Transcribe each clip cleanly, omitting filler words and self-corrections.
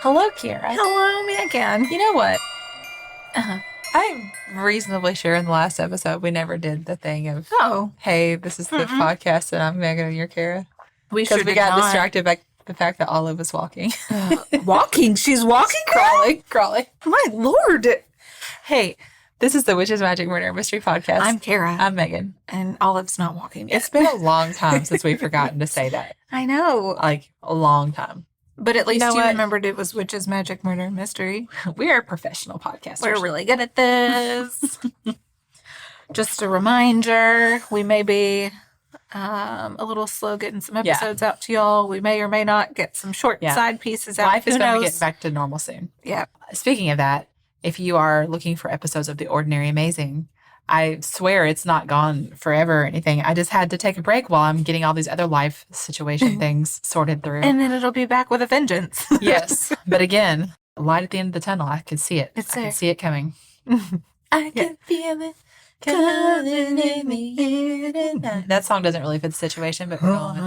Hello, Kira. Hello, Megan. You know what? I'm reasonably sure in the last episode we never did the thing of, hey, this is the podcast and I'm Megan and you're Kara. Because we got distracted by the fact that Olive was walking. Walking? She's walking? Crawling. My Lord. Hey, this is the Witches, Magic, Murder, Mystery Podcast. I'm Kara. I'm Megan. And Olive's not walking yet. It's been a long time since we've forgotten to say that. I know. Like, a long time. But at least you remembered it was Witches, Magic, Murder, Mystery. We are professional podcasters. We're really good at this. Just a reminder, we may be a little slow getting some episodes out to y'all. We may or may not get some short side pieces out. Life is going to get back to normal soon. Yeah. Speaking of that, if you are looking for episodes of The Ordinary Amazing, I swear it's not gone forever or anything. I just had to take a break while I'm getting all these other life situation things sorted through. And then it'll be back with a vengeance. Yes. But again, light at the end of the tunnel. I can see it. I can see it coming. I can feel it coming in the air. That song doesn't really fit the situation, but we're going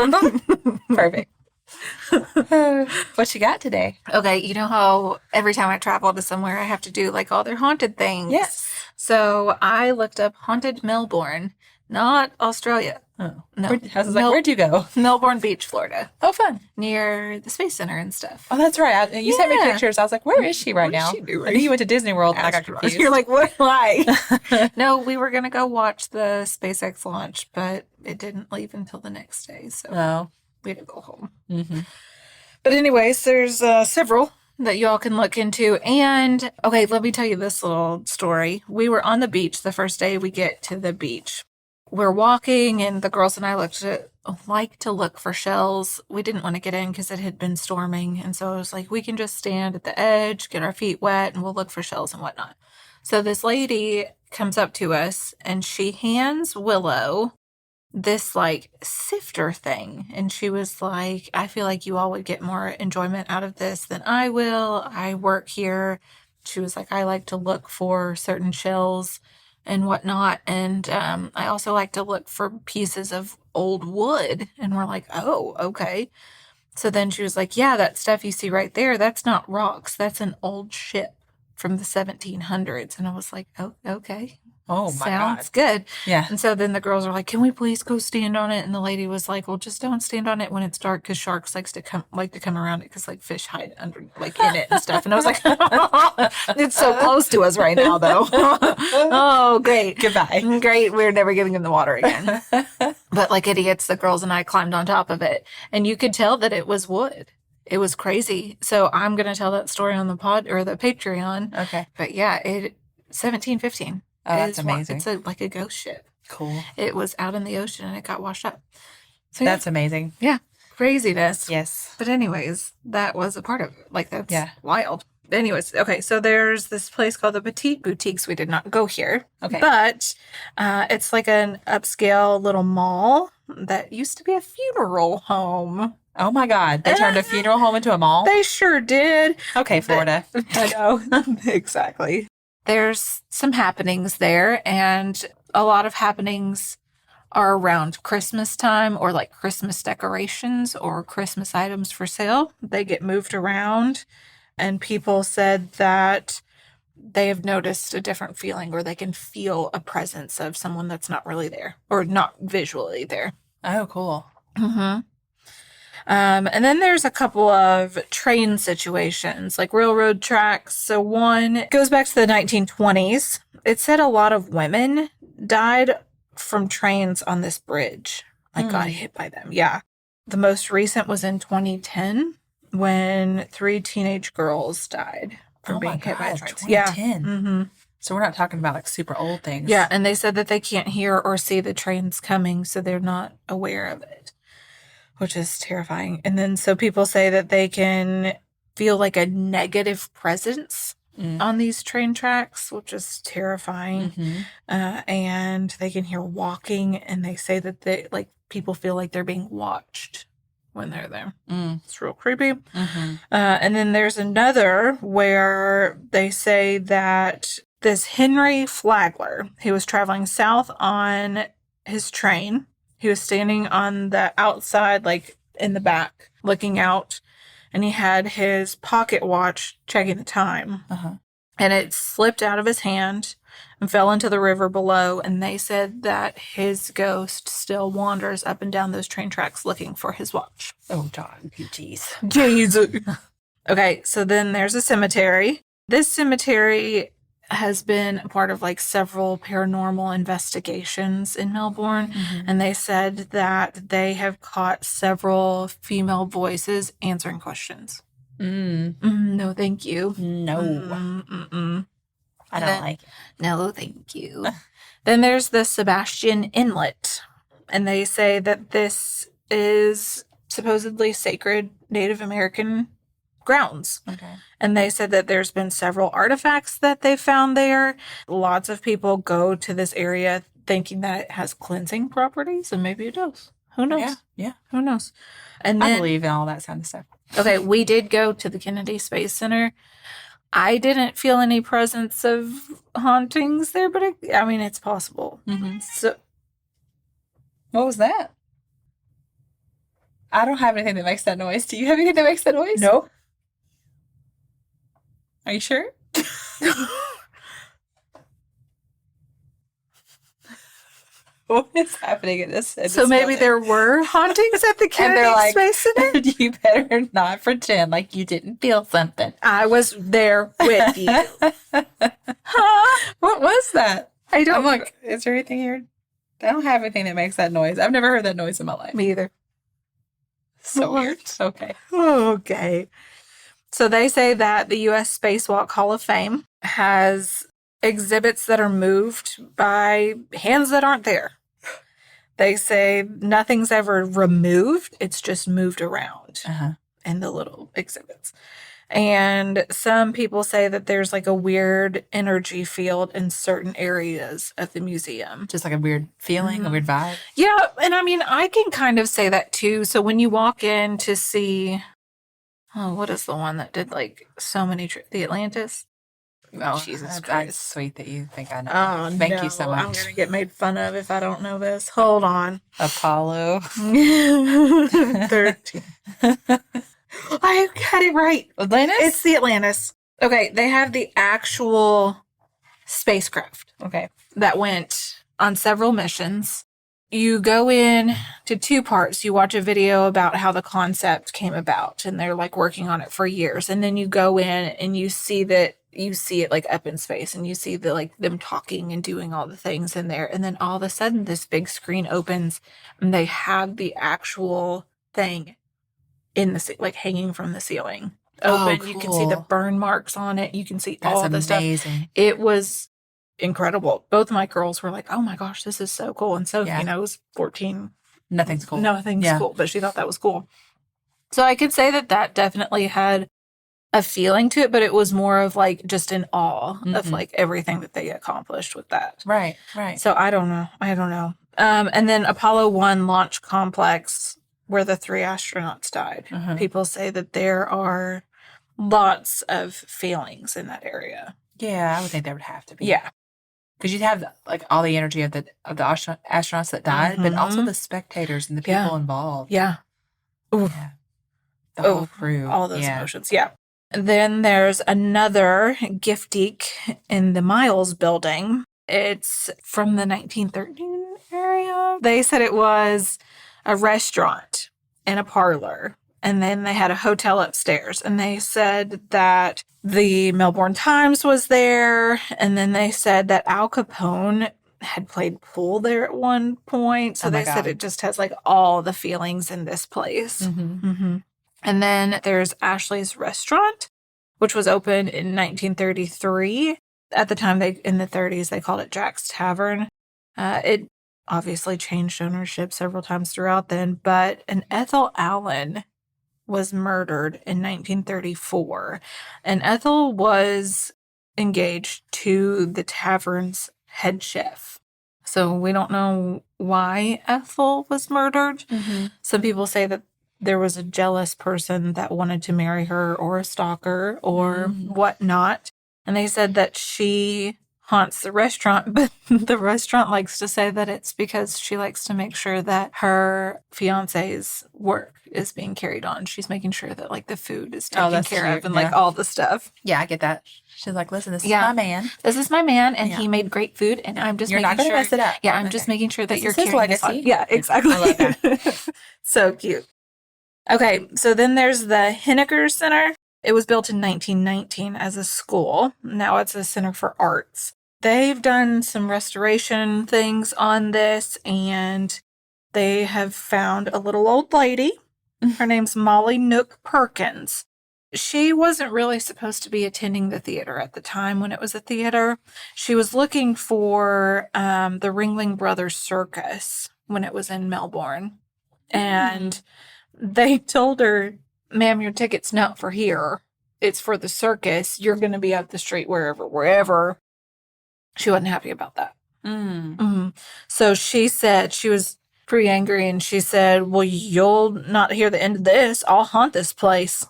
with it. Perfect. What you got today? Okay, you know how every time I travel to somewhere, I have to do like all their haunted things? Yes. So I looked up Haunted Melbourne, not Australia. Oh. No. Where'd you go? Melbourne Beach, Florida. Oh, fun. Near the Space Center and stuff. Oh, that's right. You sent me pictures. I was like, where is she right now? What is she doing? I knew you went to Disney World and I got confused. You're like, what am I? No, we were going to go watch the SpaceX launch, but it didn't leave until the next day. So we had to go home. Mm-hmm. But anyways, there's several that y'all can look into. And, okay, let me tell you this little story. We were on the beach the first day we get to the beach. We're walking, and the girls and I like to look for shells. We didn't want to get in because it had been storming. And so I was like, we can just stand at the edge, get our feet wet, and we'll look for shells and whatnot. So this lady comes up to us, and she hands Willow this like sifter thing. And she was like, I feel like you all would get more enjoyment out of this than I will. I work here. She was like, I like to look for certain shells and whatnot. And I also like to look for pieces of old wood. And we're like, oh, okay. So then she was like, yeah, that stuff you see right there, that's not rocks. That's an old ship from the 1700s. And I was like, oh, okay. Oh, my Sounds God. good. Yeah. And so then the girls are like, can we please go stand on it? And the lady was like, well, just don't stand on it when it's dark because sharks like to come around it because like fish hide under like in it and stuff. And I was like, it's so close to us right now, though. Oh, great. Goodbye. Great. We're never getting in the water again. But like idiots, the girls and I climbed on top of it. And you could tell that it was wood. It was crazy. So I'm going to tell that story on the pod or the Patreon. Okay. But yeah, 1715. Oh, that's amazing. It's like a ghost ship. Cool. It was out in the ocean and it got washed up. So that's amazing. Yeah. Craziness. Yes. But anyways, that was a part of it. Like, that's wild. Anyways, okay, so there's this place called the Petite Boutiques. We did not go here. Okay. But it's like an upscale little mall that used to be a funeral home. Oh, my God. They turned a funeral home into a mall? They sure did. Okay, Florida. I know. Exactly. There's some happenings there, and a lot of happenings are around Christmas time or like Christmas decorations or Christmas items for sale. They get moved around, and people said that they have noticed a different feeling or they can feel a presence of someone that's not really there or not visually there. Oh, cool. Mm-hmm. And then there's a couple of train situations, like railroad tracks. So one goes back to the 1920s. It said a lot of women died from trains on this bridge. Like got hit by them. Yeah. The most recent was in 2010 when 3 teenage girls died from being hit by trains. 2010. Yeah. Mm-hmm. So we're not talking about like super old things. Yeah. And they said that they can't hear or see the trains coming, so they're not aware of it, which is terrifying. And then so people say that they can feel like a negative presence on these train tracks, which is terrifying. Mm-hmm. And they can hear walking, and they say that they like people feel like they're being watched when they're there. It's real creepy. Mm-hmm. And then there's another where they say that this Henry Flagler, he was traveling south on his train. He was standing on the outside, like in the back, looking out, and he had his pocket watch checking the time. Uh-huh. And it slipped out of his hand and fell into the river below. And they said that his ghost still wanders up and down those train tracks looking for his watch. Oh, John. Jeez. Jesus. Okay, so then there's a cemetery. This cemetery has been a part of like several paranormal investigations in Melbourne. Mm-hmm. And they said that they have caught several female voices answering questions. No, thank you. No. I don't like it. No, thank you. Then there's the Sebastian Inlet. And they say that this is supposedly sacred Native American grounds. Okay. And they said that there's been several artifacts that they found there. Lots of people go to this area thinking that it has cleansing properties, and maybe it does. Who knows? Yeah. Who knows? And then, I believe in all that kind of stuff. Okay, we did go to the Kennedy Space Center. I didn't feel any presence of hauntings there, but I mean, it's possible. Mm-hmm. So, What was that? I don't have anything that makes that noise. Do you have anything that makes that noise? nope. Are you sure? What is happening in this? So maybe there were hauntings at the And Kennedy they're like, Space Center? you better not pretend like you didn't feel something. I was there with you. What was that? I don't I'm like, is there anything here? I don't have anything that makes that noise. I've never heard that noise in my life. Me either. So weird. Okay. Okay. So they say that the U.S. Spacewalk Hall of Fame has exhibits that are moved by hands that aren't there. They say nothing's ever removed. It's just moved around in the little exhibits. And some people say that there's like a weird energy field in certain areas of the museum. Just like a weird feeling, a weird vibe. Yeah. And I mean, I can kind of say that too. So when you walk in to see, what is the one that did like so many the Atlantis? Oh, Jesus that's Christ. sweet that you think I know. Oh, Thank you so much. I'm going to get made fun of if I don't know this. Hold on. Apollo. 13. I got it right. Atlantis? It's the Atlantis. Okay, they have the actual spacecraft. Okay. That went on several missions. You go in to two parts. You watch a video about how the concept came about, and they're like working on it for years. And then you go in and you see it like up in space, and you see the like them talking and doing all the things in there. And then all of a sudden this big screen opens and they have the actual thing in the like hanging from the ceiling. Open. Cool. You can see the burn marks on it. You can see all the amazing stuff. It was incredible. Both of my girls were like, oh my gosh, this is so cool. And so, was 14. Nothing's cool. Nothing's cool, but she thought that was cool. So I could say that definitely had a feeling to it, but it was more of like just in awe of like everything that they accomplished with that. Right. So I don't know. And then Apollo 1 launch complex where the 3 astronauts died. People say that there are lots of feelings in that area. Yeah, I would think there would have to be. Yeah. Because you'd have like all the energy of the astronauts that died, but also the spectators and the people involved. Yeah. Ooh. Yeah. The whole crew. All those emotions. Yeah. Then there's another Giftique in the Miles building. It's from the 1913 area. They said it was a restaurant and a parlor. And then they had a hotel upstairs. And they said that the Melbourne Times was there. And then they said that Al Capone had played pool there at one point. So they said it just has like all the feelings in this place. And then there's Ashley's Restaurant, which was opened in 1933. At the time, in the 30s, they called it Jack's Tavern. It obviously changed ownership several times throughout then, but an Ethel Allen was murdered in 1934. And Ethel was engaged to the tavern's head chef. So we don't know why Ethel was murdered. Some people say that there was a jealous person that wanted to marry her or a stalker or whatnot. And they said that she haunts the restaurant, but the restaurant likes to say that it's because she likes to make sure that her fiance's work is being carried on. She's making sure that like the food is taken care of and like all the stuff. Yeah, I get that. She's like, listen, this is my man. This is my man, and he made great food, and I'm just making sure. You're not going to mess it up. Yeah, I'm just making sure that you're carrying this on. Yeah, exactly. I love that. So cute. Okay, so then there's the Henniker Center. It was built in 1919 as a school. Now it's a center for arts. They've done some restoration things on this, and they have found a little old lady. Her name's Molly Nook Perkins. She wasn't really supposed to be attending the theater at the time when it was a theater. She was looking for the Ringling Brothers Circus when it was in Melbourne. And they told her, ma'am, your ticket's not for here. It's for the circus. You're going to be out the street wherever. She wasn't happy about that. So she said, she was pretty angry, and she said, well, you'll not hear the end of this. I'll haunt this place.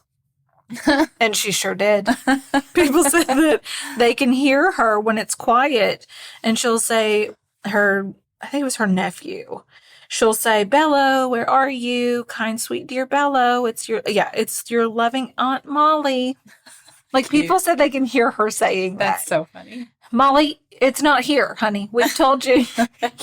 And she sure did. People said that they can hear her when it's quiet, and she'll say I think it was her nephew. She'll say, Bello, where are you? Kind, sweet, dear Bello. It's your loving Aunt Molly. Like, people said they can hear her saying that. That's so funny. Molly, it's not here, honey. We've told you.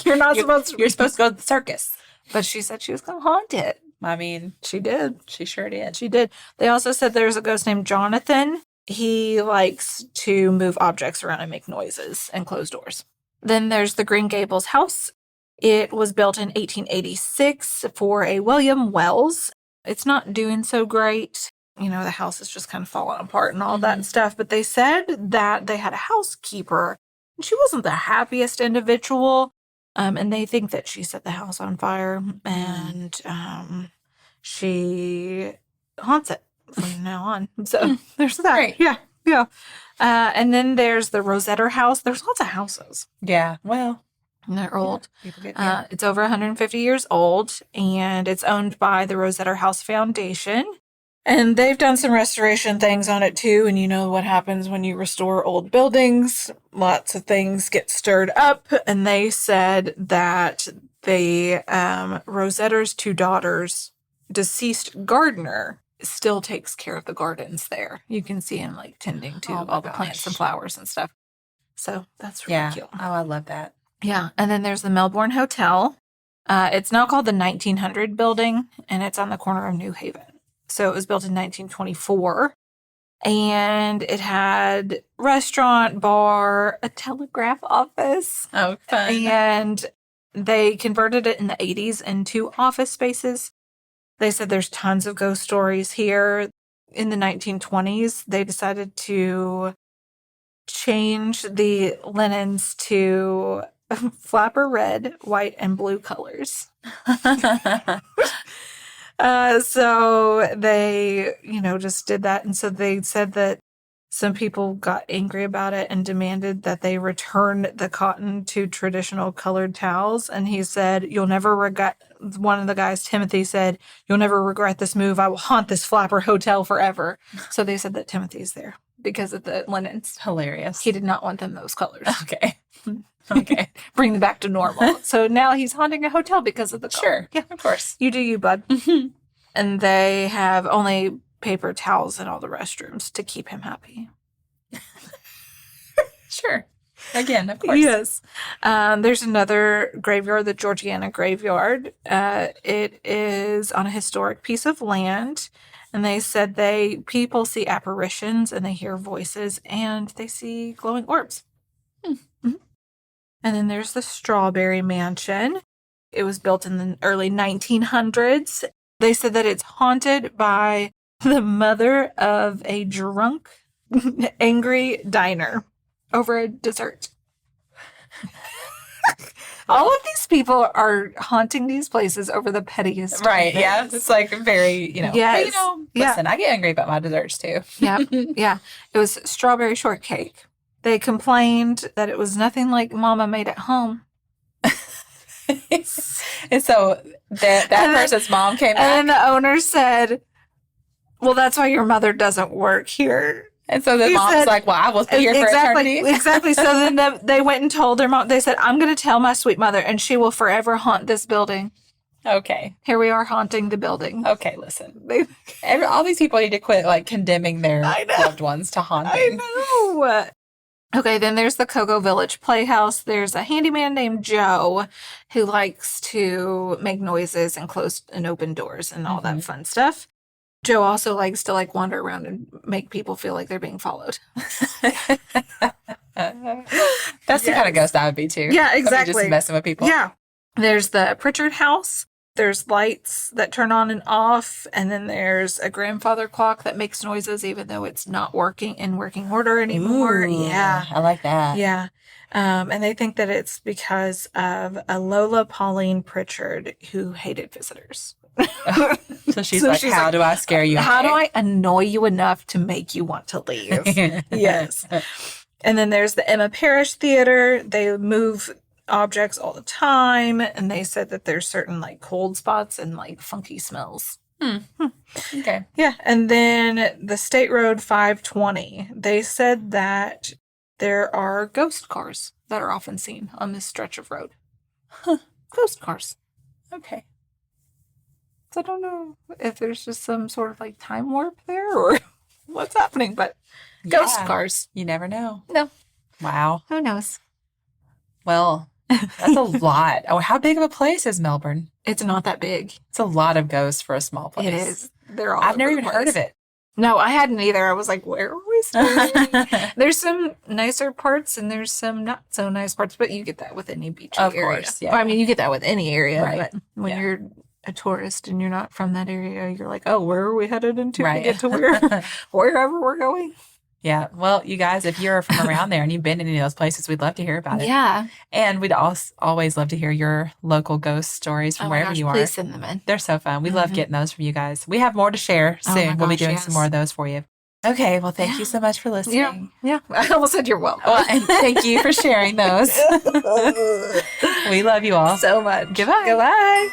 You're not supposed to. You're supposed to go to the circus. But she said she was going to haunt it. I mean, she did. She sure did. She did. They also said there's a ghost named Jonathan. He likes to move objects around and make noises and close doors. Then there's the Green Gables house. It was built in 1886 for a William Wells. It's not doing so great. You know, the house is just kind of falling apart and all that stuff. But they said that they had a housekeeper, and she wasn't the happiest individual. And they think that she set the house on fire, and she haunts it from now on. So there's that. Great. Yeah. And then there's the Rosetta House. There's lots of houses. Yeah. Well, and they're old. It's over 150 years old, and it's owned by the Rosetta House Foundation. And they've done some restoration things on it too. And you know what happens when you restore old buildings. Lots of things get stirred up. And they said that the Rosetta's two daughters, deceased gardener, still takes care of the gardens there. You can see him like tending to all the plants and flowers and stuff. So that's really cute. Oh, I love that. Yeah. And then there's the Melbourne Hotel. It's now called the 1900 building, and it's on the corner of New Haven. So it was built in 1924, and it had restaurant, bar, a telegraph office. Oh, fun. And they converted it in the 80s into office spaces. They said there's tons of ghost stories here. In the 1920s, they decided to change the linens to flapper red, white, and blue colors. So they, just did that. And so they said that some people got angry about it and demanded that they return the cotton to traditional colored towels. And he said, you'll never regret, one of the guys, Timothy, said, you'll never regret this move. I will haunt this flapper hotel forever. So they said that Timothy's there because of the linens. Hilarious. He did not want them those colors. Okay. Bring them back to normal. So now he's haunting a hotel because of the color. Sure. Yeah, of course. You do you, bud. And they have only paper towels in all the restrooms to keep him happy. Sure. Again, of course. Yes. There's another graveyard, the Georgiana Graveyard. It is on a historic piece of land. And they said people see apparitions, and they hear voices, and they see glowing orbs. And then there's the Strawberry Mansion. It was built in the early 1900s. They said that it's haunted by the mother of a drunk, angry diner over a dessert. All of these people are haunting these places over the pettiest. Right, things. yeah. It's like very, Yes. Listen, I get angry about my desserts too. Yeah. It was strawberry shortcake. They complained that it was nothing like Mama made at home. And so that person's mom came back. And the owner said, well, that's why your mother doesn't work here. And so the mom's like, well, I will be here for eternity. Exactly. So then they went and told their mom, they said, I'm going to tell my sweet mother and she will forever haunt this building. Okay. Here we are haunting the building. Okay, listen. All these people need to quit like condemning their loved ones to haunting. I know. Okay, then there's the Coco Village Playhouse. There's a handyman named Joe who likes to make noises and close and open doors and all that fun stuff. Joe also likes to like wander around and make people feel like they're being followed. That's the kind of ghost I would be too. Yeah, exactly. Just messing with people. Yeah. There's the Pritchard house. There's lights that turn on and off. And then there's a grandfather clock that makes noises even though it's not working in working order anymore. Ooh, yeah. I like that. Yeah. And they think that it's because of a Lola Pauline Pritchard who hated visitors. So she's like, how do I scare you? How do I annoy you enough to make you want to leave? Yes. And then there's the Emma Parrish Theater. They move objects all the time. And they said that there's certain like cold spots and like funky smells. Okay. Yeah. And then the State Road 520. They said that there are ghost cars that are often seen on this stretch of road. Ghost cars. Okay. So I don't know if there's just some sort of like time warp there or what's happening, but ghost cars. You never know. No. Wow. Who knows? Well, that's a lot. Oh, how big of a place is Melbourne? It's not that big. It's a lot of ghosts for a small place. It is. They're all I've never even heard of it. No, I hadn't either. I was like, where are we staying? There's some nicer parts and there's some not so nice parts, but you get that with any beach area. Of course, yeah. Well, I mean, you get that with any area, Right. but when you're a tourist and you're not from that area, you're like, oh, where are we headed into Right. to get to wherever we're going? Yeah. Well, you guys, if you're from around there and you've been in any of those places, we'd love to hear about it. Yeah. And we'd always love to hear your local ghost stories from wherever you are. Please send them in. They're so fun. We love getting those from you guys. We have more to share soon. We'll be doing some more of those for you. Okay. Well, thank you so much for listening. Yeah. I almost said you're welcome. Well, and thank you for sharing those. We love you all so much. Goodbye. Goodbye.